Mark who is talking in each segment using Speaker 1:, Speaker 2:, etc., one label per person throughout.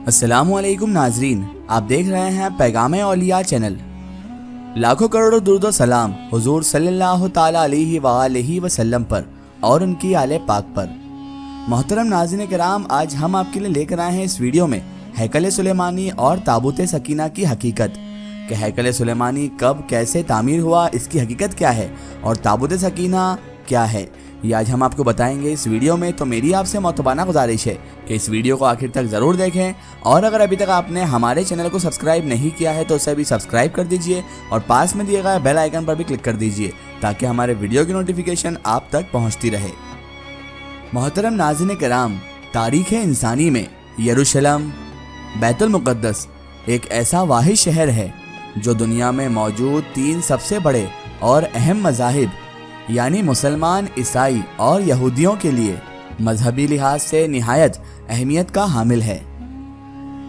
Speaker 1: अस्सलाम वालेकुम नाजरीन, आप देख रहे हैं पैगाम औलिया चैनल। लाखों करोड़ों दुरूद व सलाम हुजूर सल्लल्लाहु ताला अलैहि वआलैहि वसल्लम पर और उनकी आले पाक पर। मोहतरम नाज़रीन किराम, आज हम आपके लिए लेकर आए हैं इस वीडियो में हैकल सुलेमानी और ताबूत सकीना की हकीकत कि हैकल सुलेमानी कब कैसे तामीर हुआ, इसकी हकीकत क्या है और ताबूत सकीना क्या है, ये आज हम आपको बताएंगे इस वीडियो में। तो मेरी आपसे मोतबाना गुजारिश है कि इस वीडियो को आखिर तक ज़रूर देखें और अगर अभी तक आपने हमारे चैनल को सब्सक्राइब नहीं किया है तो उसे भी सब्सक्राइब कर दीजिए और पास में दिए गए बेल आइकन पर भी क्लिक कर दीजिए ताकि हमारे वीडियो की नोटिफिकेशन आप तक पहुंचती रहे। मोहतरम नाज़रीन किराम, तारीख़ इंसानी में यरूशलेम बैतुल मुक़द्दस एक ऐसा वाहिद शहर है जो दुनिया में मौजूद 3 सबसे बड़े और अहम मज़ाहिब यानी मुसलमान, ईसाई और यहूदियों के लिए मजहबी लिहाज से निहायत अहमियत का हामिल है।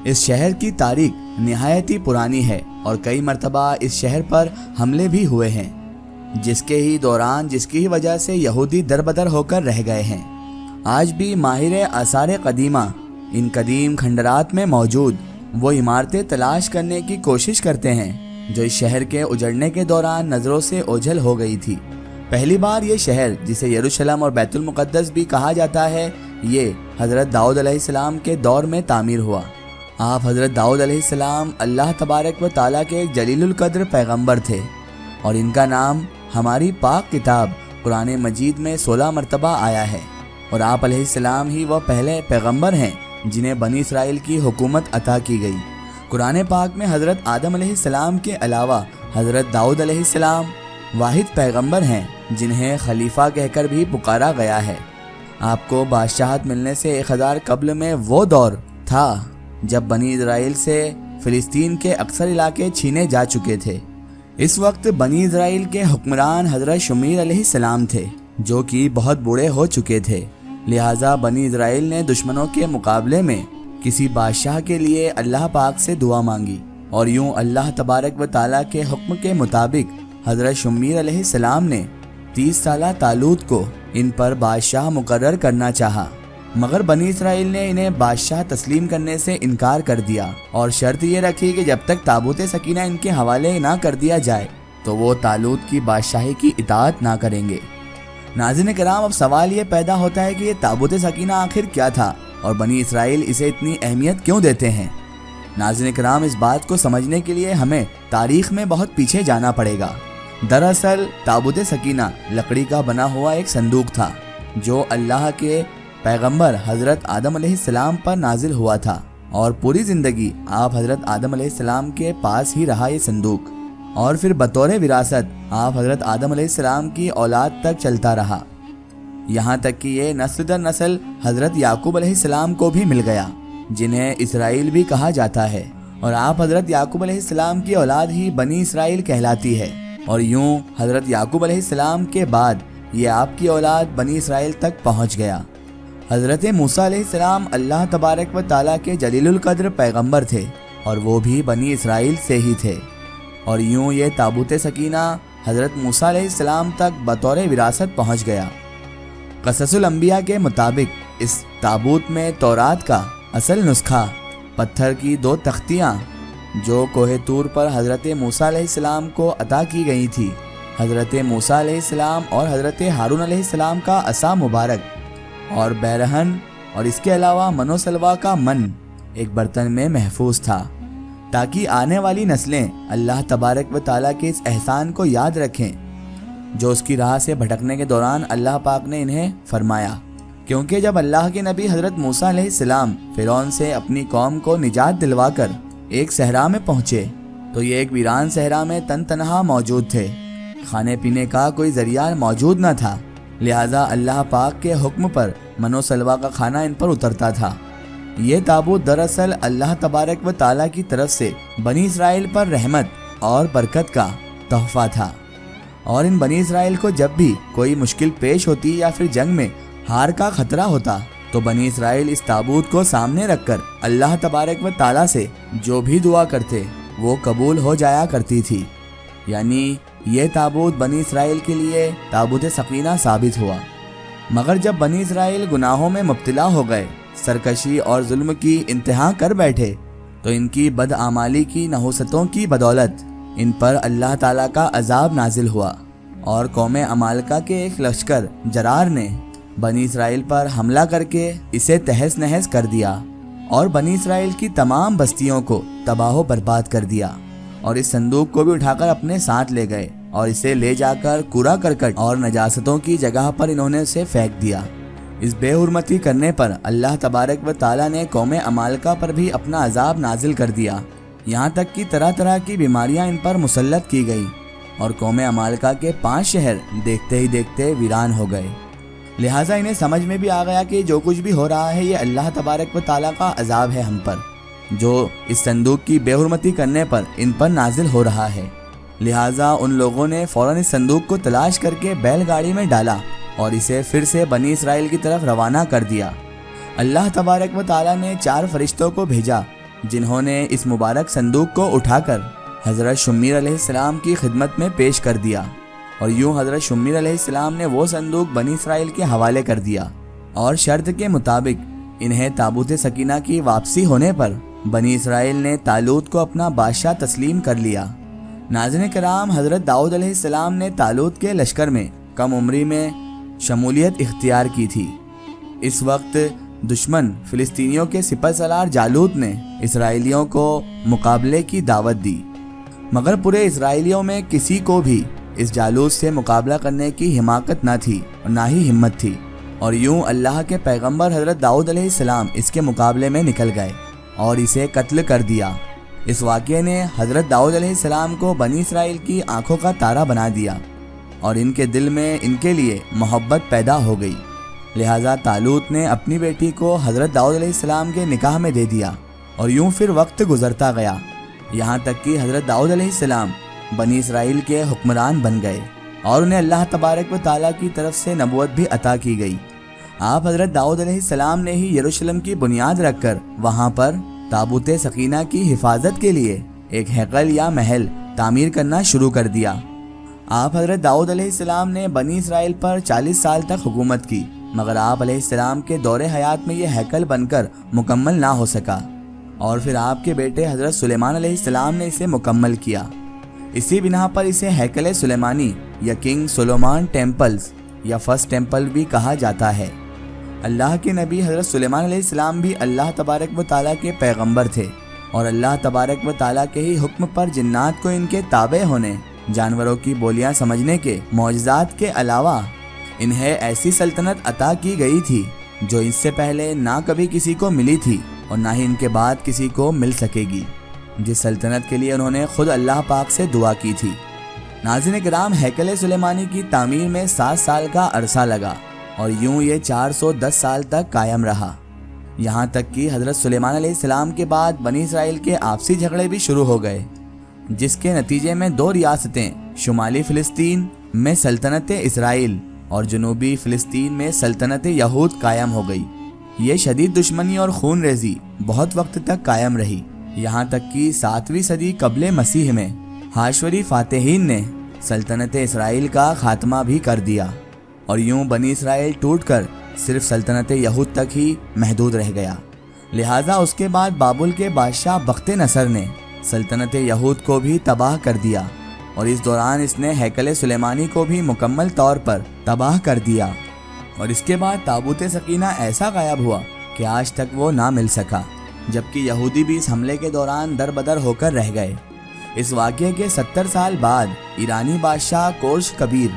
Speaker 1: इस शहर की तारीख निहायत ही पुरानी है और कई मरतबा इस शहर पर हमले भी हुए हैं जिसकी ही वजह से यहूदी दरबदर होकर रह गए हैं। आज भी माहिर आसार कदीमा इन कदीम खंडरात में मौजूद वो इमारतें तलाश करने की कोशिश करते हैं जो इस शहर के उजड़ने के दौरान नज़रों से ओझल हो गई थी। पहली बार ये शहर, जिसे यरूशलेम और बैतुल मुक़द्दस भी कहा जाता है, ये हज़रत दाऊद अलैहिस्सलाम के दौर में तामीर हुआ। आप हज़रत दाऊद अलैहिस्सलाम अल्लाह तबारक व ताला के एक जलीलुल क़द्र पैगम्बर थे और इनका नाम हमारी पाक किताब कुरान मजीद में 16 मरतबा आया है और आप अलैहिस्सलाम ही वह पहले पैगम्बर हैं जिन्हें बनी इसराइल की हुकूमत अता की गई। कुरान पाक में हज़रत आदम अलैहिस्सलाम के अलावा हज़रत दाऊद अलैहिस्सलाम वाहिद पैगंबर हैं जिन्हें खलीफा कहकर भी पुकारा गया है। आपको बादशाहत मिलने से 1000 कब्ल में वो दौर था जब बनी इजराइल से फ़िलिस्तीन के अक्सर इलाके छीने जा चुके थे। इस वक्त बनी इजराइल के हुक्मरान हज़रत शुमीर अलैहिस्सलाम थे जो कि बहुत बूढ़े हो चुके थे। लिहाजा बनी इजराइल ने दुश्मनों के मुकाबले में किसी बादशाह के लिए अल्लाह पाक से दुआ मांगी और यूं अल्लाह तबारक व ताला के हुक्म के मुताबिक हज़रत शुमीर अलैहिस्सलाम ने 30 साला तालूत को इन पर बादशाह मुकर्रर करना चाहा, मगर बनी इसराइल ने इन्हें बादशाह तस्लीम करने से इनकार कर दिया और शर्त ये रखी कि जब तक ताबूत सकीना इनके हवाले ना कर दिया जाए तो वो तालूत की बादशाही की इताअत ना करेंगे। नाज़रीन किराम, अब सवाल ये पैदा होता है कि ये ताबूत सकीना आखिर क्या था और बनी इसराइल इसे इतनी अहमियत क्यों देते हैं। नाज़रीन किराम, इस बात को समझने के लिए हमें तारीख़ में बहुत पीछे जाना पड़ेगा। दरअसल ताबूत सकीना लकड़ी का बना हुआ एक संदूक था जो अल्लाह के पैगंबर हज़रत आदम अलैहिस्सलाम पर नाजिल हुआ था और पूरी ज़िंदगी आप हज़रत आदम अलैहिस्सलाम के पास ही रहा ये संदूक और फिर बतौर विरासत आप हज़रत आदम अलैहिस्सलाम की औलाद तक चलता रहा, यहाँ तक कि ये नस्ल दर नस्ल हज़रत याकूब अलैहिस्सलाम को भी मिल गया जिन्हें इसराइल भी कहा जाता है और आप हज़रत याकूब अलैहिस्सलाम की औलाद ही बनी इसराइल कहलाती है। और यूं हज़रत याकूब अलैहिस्सलाम के बाद ये आपकी औलाद बनी इसराइल तक पहुंच गया। हज़रत मूसा अलैहिस्सलाम अल्लाह तबारक व ताला के जलीलुल क़द्र पैगंबर थे और वो भी बनी इसराइल से ही थे और यूं ये ताबूत सकीना हज़रत मूसा अलैहिस्सलाम तक बतौर विरासत पहुंच गया। क़ससुल अंबिया के मुताबिक इस ताबूत में तौरात का असल नुस्खा पत्थर की 2 तख्तियाँ जो कोहे तूर पर हज़रत मूसा अलैहिस्सलाम को अता की गई थी, हज़रत मूसा अलैहिस्सलाम और हज़रत हारून अलैहिस्सलाम का असा मुबारक और बैरहन और इसके अलावा मनोसलवा का मन एक बर्तन में महफूज था ताकि आने वाली नस्लें अल्लाह तबारक व ताला के इस एहसान को याद रखें जो उसकी राह से भटकने के दौरान अल्लाह पाक ने इन्हें फरमाया। क्योंकि जब अल्लाह के नबी हज़रत मूसा अलैहिस्सलाम फ़िरौन से अपनी कौम को निजात दिलवाकर एक सहरा में पहुँचे तो ये एक वीरान सहरा में तनहा मौजूद थे। खाने पीने का कोई ज़रिया मौजूद न था, लिहाजा अल्लाह पाक के हुक्म पर मनोसलवा का खाना इन पर उतरता था। ये ताबूत दरअसल अल्लाह तबारक व ताला की तरफ से बनी इसराइल पर रहमत और बरकत का तोहफ़ा था और इन बनी इसराइल को जब भी कोई मुश्किल पेश होती या फिर जंग में हार का खतरा होता तो बनी इसराइल इस ताबूत को सामने रखकर अल्लाह तबारक व ताला से जो भी दुआ करते वो कबूल हो जाया करती थी। यानी ये ताबूत बनी इसराइल के लिए ताबूत सकीना साबित हुआ। मगर जब बनी इसराइल गुनाहों में मुब्तला हो गए, سرکشی اور ظلم کی انتہا کر بیٹھے تو ان کی بدعمالی کی نحوستوں کی بدولت ان پر اللہ تعالیٰ کا عذاب نازل ہوا، اور قوم عمالقہ کے ایک لشکر جرار نے بنی اسرائیل پر حملہ کر کے اسے تہس نہس کر دیا اور بنی اسرائیل کی تمام بستیوں کو تباہ و برباد کر دیا، اور اس صندوق کو بھی اٹھا کر اپنے ساتھ لے گئے اور اسے لے جا کر کوڑا کرکٹ اور نجاستوں کی جگہ پر انہوں نے اسے پھینک دیا۔ اس بے حرمتی کرنے پر اللہ تبارک و تعالیٰ نے قوم عمالقہ پر بھی اپنا عذاب نازل کر دیا، یہاں تک کہ طرح طرح کی بیماریاں ان پر مسلط کی گئی، اور قوم عمالقہ کے 5 شہر دیکھتے ہی دیکھتے ویران ہو گئے۔ لہٰذا انہیں سمجھ میں بھی آ گیا کہ جو کچھ بھی ہو رہا ہے یہ اللہ تبارک و تعالیٰ کا عذاب ہے ہم پر، جو اس صندوق کی بے حرمتی کرنے پر ان پر نازل ہو رہا ہے۔ لہٰذا ان لوگوں نے فوراً اس صندوق کو تلاش کر کے بیل گاڑی میں ڈالا اور اسے پھر سے بنی اسرائیل کی طرف روانہ کر دیا۔ اللہ تبارک و تعالیٰ نے 4 فرشتوں کو بھیجا جنہوں نے اس مبارک صندوق کو اٹھا کر حضرت شمیر علیہ السلام کی خدمت میں پیش کر دیا، اور یوں حضرت شمیر علیہ السلام نے وہ صندوق بنی اسرائیل کے حوالے کر دیا، اور شرط کے مطابق انہیں تابوت سکینہ کی واپسی ہونے پر بنی اسرائیل نے طالوت کو اپنا بادشاہ تسلیم کر لیا۔ ناظرین کرام، حضرت داؤد علیہ السلام نے طالوت کے لشکر میں کم عمری میں شمولیت اختیار کی تھی۔ اس وقت دشمن فلسطینیوں کے سپہ سالار جالوت نے اسرائیلیوں کو مقابلے کی دعوت دی، مگر پورے اسرائیلیوں میں کسی کو بھی اس جالوت سے مقابلہ کرنے کی حماقت نہ تھی اور نہ ہی ہمت تھی، اور یوں اللہ کے پیغمبر حضرت داؤد علیہ السلام اس کے مقابلے میں نکل گئے اور اسے قتل کر دیا۔ اس واقعے نے حضرت داؤد علیہ السلام کو بنی اسرائیل کی آنکھوں کا تارا بنا دیا، اور ان کے دل میں ان کے لیے محبت پیدا ہو گئی۔ لہٰذا طالوت نے اپنی بیٹی کو حضرت داؤد علیہ السلام کے نکاح میں دے دیا، اور یوں پھر وقت گزرتا گیا، یہاں تک کہ حضرت داؤد علیہ السلام بنی اسرائیل کے حکمران بن گئے، اور انہیں اللہ تبارک و تعالیٰ کی طرف سے نبوت بھی عطا کی گئی۔ آپ حضرت داؤد علیہ السلام نے ہی یروشلم کی بنیاد رکھ کر وہاں پر تابوت سکینہ کی حفاظت کے لیے ایک ہیکل یا محل تعمیر کرنا شروع کر دیا۔ آپ حضرت داؤد علیہ السلام نے بنی اسرائیل پر 40 سال تک حکومت کی، مگر آپ علیہ السلام کے دور حیات میں یہ ہیکل بن کر مکمل نہ ہو سکا، اور پھر آپ کے بیٹے حضرت سلیمان علیہ السلام نے اسے مکمل کیا۔ اسی بنا پر اسے ہیکل سلیمانی یا کنگ سلیمان ٹیمپلز یا فرسٹ ٹیمپل بھی کہا جاتا ہے۔ اللہ کے نبی حضرت سلیمان علیہ السلام بھی اللہ تبارک و تعالیٰ کے پیغمبر تھے، اور اللہ تبارک و تعالیٰ کے ہی حکم پر جنات کو ان کے تابع ہونے، جانوروں کی بولیاں سمجھنے کے معجزات کے علاوہ انہیں ایسی سلطنت عطا کی گئی تھی جو اس سے پہلے نہ کبھی کسی کو ملی تھی اور نہ ہی ان کے بعد کسی کو مل سکے گی، جس سلطنت کے لیے انہوں نے خود اللہ پاک سے دعا کی تھی۔ ناظرین کرام، ہیکل سلیمانی کی تعمیر میں 7 سال کا عرصہ لگا، اور یوں یہ 410 سال تک قائم رہا، یہاں تک کہ حضرت سلیمان علیہ السلام کے بعد بنی اسرائیل کے آپسی جھگڑے بھی شروع ہو گئے، جس کے نتیجے میں 2 ریاستیں شمالی فلسطین میں سلطنت اسرائیل اور جنوبی فلسطین میں سلطنت یہود قائم ہو گئی۔ یہ شدید دشمنی اور خون ریزی بہت وقت تک قائم رہی، یہاں تک کہ 7ویں صدی قبل مسیح میں ہاشوری فاتحین نے سلطنت اسرائیل کا خاتمہ بھی کر دیا، اور یوں بنی اسرائیل ٹوٹ کر صرف سلطنت یہود تک ہی محدود رہ گیا۔ لہٰذا اس کے بعد بابل کے بادشاہ بخت نصر نے سلطنت یہود کو بھی تباہ کر دیا، اور اس دوران اس نے ہیکل سلیمانی کو بھی مکمل طور پر تباہ کر دیا، اور اس کے بعد تابوت سکینہ ایسا غائب ہوا کہ آج تک وہ نہ مل سکا، جبکہ یہودی بھی اس حملے کے دوران در بدر ہو کر رہ گئے۔ اس واقعے کے 70 سال بعد ایرانی بادشاہ کورش کبیر،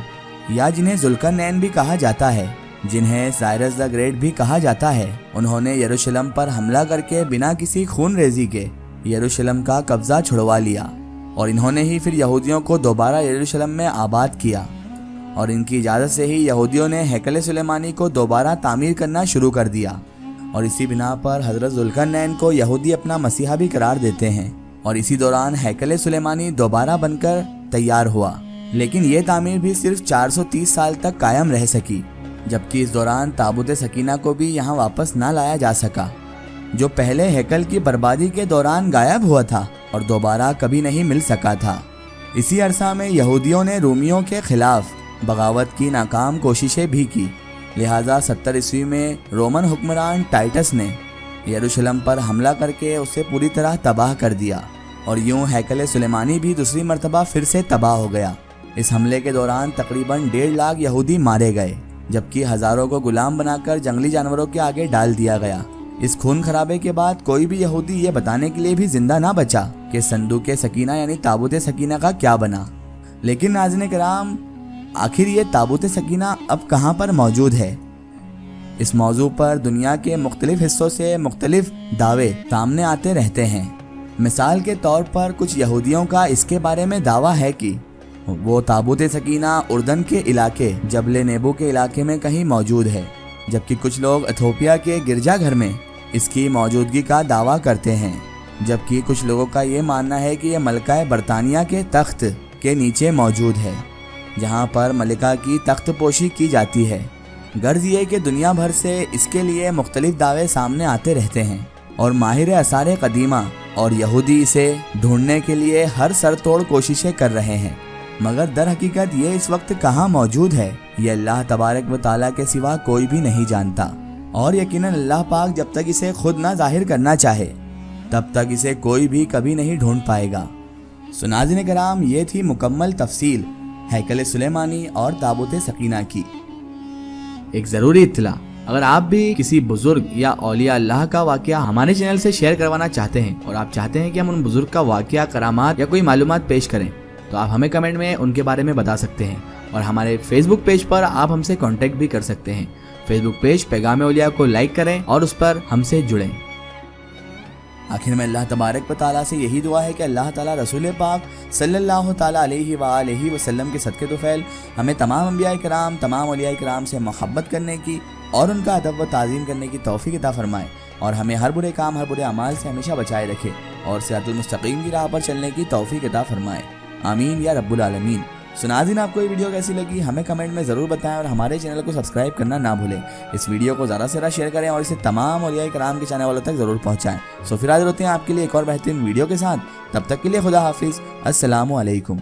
Speaker 1: یا جنہیں ذوالقرنین بھی کہا جاتا ہے، جنہیں سائرس دا گریٹ بھی کہا جاتا ہے، انہوں نے یروشلم پر حملہ کر کے بنا کسی خون ریزی کے یروشلم کا قبضہ چھڑوا لیا، اور انہوں نے ہی پھر یہودیوں کو دوبارہ یروشلم میں آباد کیا، اور ان کی اجازت سے ہی یہودیوں نے ہیکل سلیمانی کو دوبارہ تعمیر کرنا شروع کر دیا، اور اسی بنا پر حضرت ذوالقرنین کو یہودی اپنا مسیحا بھی قرار دیتے ہیں، اور اسی دوران ہیکل سلیمانی دوبارہ بن کر تیار ہوا، لیکن یہ تعمیر بھی صرف 430 سال تک قائم رہ سکی، جبکہ اس دوران تابوت سکینہ کو بھی یہاں واپس نہ لایا جا سکا، جو پہلے ہیکل کی بربادی کے دوران غائب ہوا تھا اور دوبارہ کبھی نہیں مل سکا تھا۔ اسی عرصہ میں یہودیوں نے رومیوں کے خلاف بغاوت کی ناکام کوششیں بھی کی، लिहाजा 70 ईस्वी में रोमन हुक्मरान टाइटस ने यरूशलेम पर हमला करके उसे पूरी तरह तबाह कर दिया और यूं हैकल सुलेमानी भी दूसरी मर्तबा फिर से तबाह हो गया। इस हमले के दौरान तकरीबन 1.5 लाख यहूदी मारे गए, जबकि हजारों को गुलाम बनाकर जंगली जानवरों के आगे डाल दिया गया। इस खून खराबे के बाद कोई भी यहूदी ये बताने के लिए भी जिंदा ना बचा कि संदूक सकीना यानी ताबूत सकीना का क्या बना। लेकिन नाज़रीन किराम, आखिर ये ताबूत सकीना अब कहाँ पर मौजूद है? इस मौजू पर दुनिया के मुख्तलिफ हिस्सों से मुख्तलिफ दावे सामने आते रहते हैं। मिसाल के तौर पर कुछ यहूदियों का इसके बारे में दावा है कि वो ताबूत सकीना उर्दन के इलाके जबल नेबू के इलाके में कहीं मौजूद है, जबकि कुछ लोग इथोपिया के गिरजाघर में इसकी मौजूदगी का दावा करते हैं। जबकि कुछ लोगों का ये मानना है कि यह मलका बरतानिया के तख्त के नीचे मौजूद है, जहाँ पर मलिका की तख्त पोशी की जाती है। गर्ज ये कि दुनिया भर से इसके लिए मुख्तलिफ दावे सामने आते रहते हैं और माहिर आसार कदीमा और यहूदी इसे ढूंढने के लिए हर सर तोड़ कोशिशें कर रहे हैं, मगर दर हकीकत ये इस वक्त कहाँ मौजूद है ये अल्लाह तबारक व तआला के सिवा कोई भी नहीं जानता। और यकीनन अल्लाह पाक जब तक इसे खुद ना जाहिर करना चाहे तब तक इसे कोई भी कभी नहीं ढूंढ पाएगा। सो नाज़रीन किराम, ये थी मुकम्मल तफसील हैकल सुलेमानी और ताबूत सकीना की।
Speaker 2: एक ज़रूरी इत्तला, अगर आप भी किसी बुजुर्ग या औलिया अल्लाह का वाक़या हमारे चैनल से शेयर करवाना चाहते हैं और आप चाहते हैं कि हम उन बुजुर्ग का वाक़या, करामात या कोई मालूमात पेश करें, तो आप हमें कमेंट में उनके बारे में बता सकते हैं। और हमारे फेसबुक पेज पर आप हमसे कांटेक्ट भी कर सकते हैं। फेसबुक पेज पैगाम औलिया को लाइक करें और उस पर हमसे जुड़ें।
Speaker 1: आखिर में अल्लाह तबारक व तआला से यही दुआ है कि अल्लाह ताला रसूल पाक सल्लल्लाहु ताला अलैहि व आलिहि वसल्लम के सदक़े तुफ़ैल हमें तमाम अंबिया किराम, तमाम औलिया किराम से मोहब्बत करने की और उनका अदब व ताज़ीम करने की तौफ़ीक़ अता फरमाए और हमें हर बुरे काम, हर बुरे अमाल से हमेशा बचाए रखे और सिरातुल मुस्तक़ीम की राह पर चलने की तौफ़ीक़ अता फरमाए। आमीन या रब्बुल आलमीन। सो नाज़रीन, आपको ये वीडियो कैसी लगी हमें कमेंट में ज़रूर बताएं और हमारे चैनल को सब्सक्राइब करना ना भूलें। इस वीडियो को ज़्यादा से ज़्यादा शेयर करें और इसे तमाम औलिया किराम के चैनल वालों तक ज़रूर पहुँचाएं। सो फिर हाज़िर होते हैं आपके लिए एक और बेहतरीन वीडियो के साथ। तब तक के लिए खुदा हाफिज़। अस्सलामु अलैकुम।